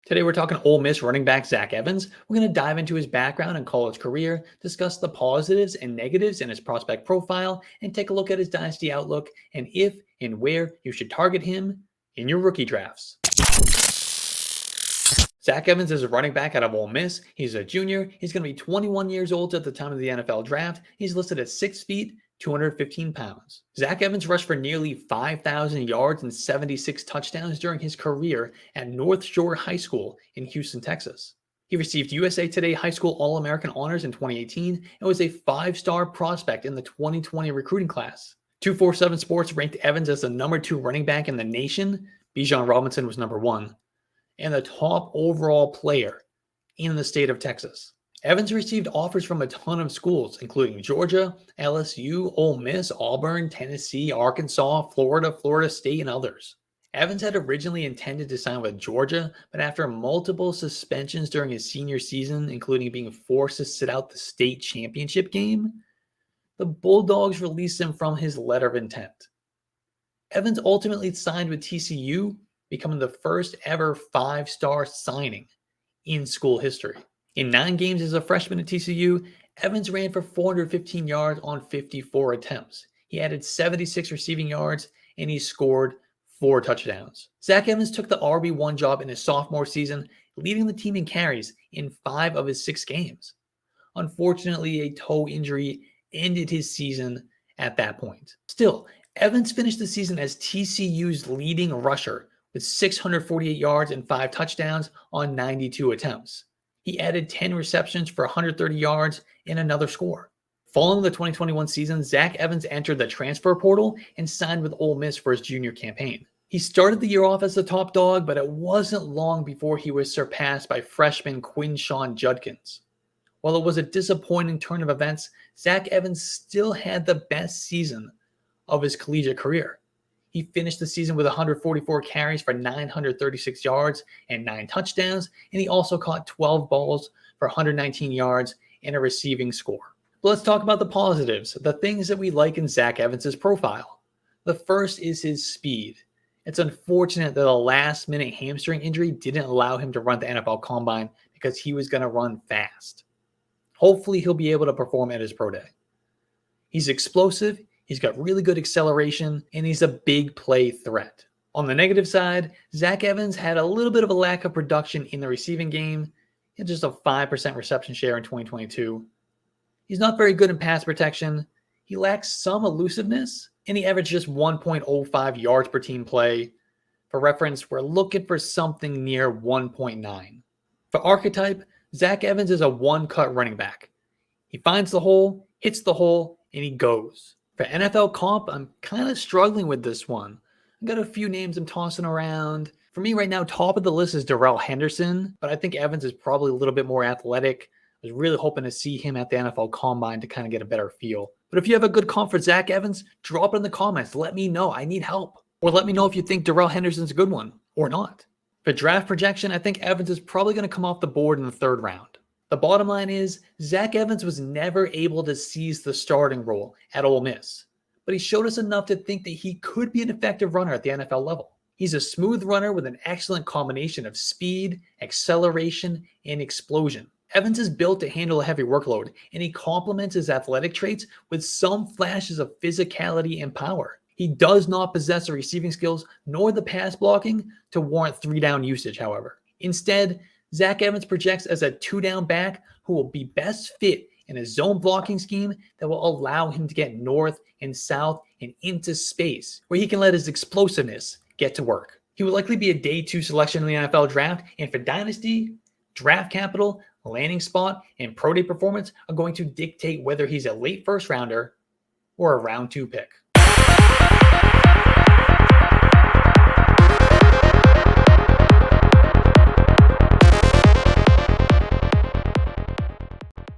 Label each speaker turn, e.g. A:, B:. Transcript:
A: Today we're talking Ole Miss running back Zach Evans. We're going to dive into his background and college career, discuss the positives and negatives in his prospect profile, and take a look at his dynasty outlook and if and where you should target him in your rookie drafts. Zach Evans is a running back out of Ole Miss. He's a junior. He's going to be 21 years old at the time of the NFL draft. He's listed at 6 feet, 215 pounds. Zach Evans rushed for nearly 5,000 yards and 76 touchdowns during his career at North Shore High School in Houston, Texas. He received USA Today High School All-American honors in 2018 and was a 5-star prospect in the 2020 recruiting class. 247 Sports ranked Evans as the number 2 running back in the nation. Bijan Robinson was number 1. And the top overall player in the state of Texas. Evans received offers from a ton of schools, including Georgia, LSU, Ole Miss, Auburn, Tennessee, Arkansas, Florida, Florida State, and others. Evans had originally intended to sign with Georgia, but after multiple suspensions during his senior season, including being forced to sit out the state championship game, the Bulldogs released him from his letter of intent. Evans ultimately signed with TCU, becoming the first ever 5-star signing in school history. In 9 games as a freshman at TCU, Evans ran for 415 yards on 54 attempts. He added 76 receiving yards, and he scored 4 touchdowns. Zach Evans took the RB1 job in his sophomore season, leading the team in carries in 5 of his 6 games. Unfortunately, a toe injury ended his season at that point. Still, Evans finished the season as TCU's leading rusher, with 648 yards and 5 touchdowns on 92 attempts. He added 10 receptions for 130 yards and another score. Following the 2021 season, Zach Evans entered the transfer portal and signed with Ole Miss for his junior campaign. He started the year off as the top dog, but it wasn't long before he was surpassed by freshman Quinshawn Judkins. While it was a disappointing turn of events, Zach Evans still had the best season of his collegiate career. He finished the season with 144 carries for 936 yards and 9 touchdowns, and he also caught 12 balls for 119 yards and a receiving score. But let's talk about the positives, the things that we like in Zach Evans' profile. The first is his speed. It's unfortunate that a last-minute hamstring injury didn't allow him to run the NFL Combine because he was going to run fast. Hopefully, he'll be able to perform at his pro day. He's explosive. He's got really good acceleration, and he's a big play threat. On the negative side, Zach Evans had a little bit of a lack of production in the receiving game. He had just a 5% reception share in 2022. He's not very good in pass protection. He lacks some elusiveness, and he averaged just 1.05 yards per team play. For reference, we're looking for something near 1.9. For archetype, Zach Evans is a one-cut running back. He finds the hole, hits the hole, and he goes. For NFL comp, I'm kind of struggling with this one. I've got a few names I'm tossing around. For me right now, top of the list is Darrell Henderson, but I think Evans is probably a little bit more athletic. I was really hoping to see him at the NFL Combine to kind of get a better feel. But if you have a good comp for Zach Evans, drop it in the comments. Let me know. I need help. Or let me know if you think Darrell Henderson's a good one or not. For draft projection, I think Evans is probably going to come off the board in the 3rd round. The bottom line is, Zach Evans was never able to seize the starting role at Ole Miss, but he showed us enough to think that he could be an effective runner at the NFL level. He's a smooth runner with an excellent combination of speed, acceleration, and explosion. Evans is built to handle a heavy workload, and he complements his athletic traits with some flashes of physicality and power. He does not possess the receiving skills nor the pass blocking to warrant 3-down usage, however. Instead, Zach Evans projects as a 2-down back who will be best fit in a zone blocking scheme that will allow him to get north and south and into space, where he can let his explosiveness get to work. He will likely be a day 2 selection in the NFL draft, and for Dynasty, draft capital, landing spot, and pro day performance are going to dictate whether he's a late 1st rounder or a round 2 pick.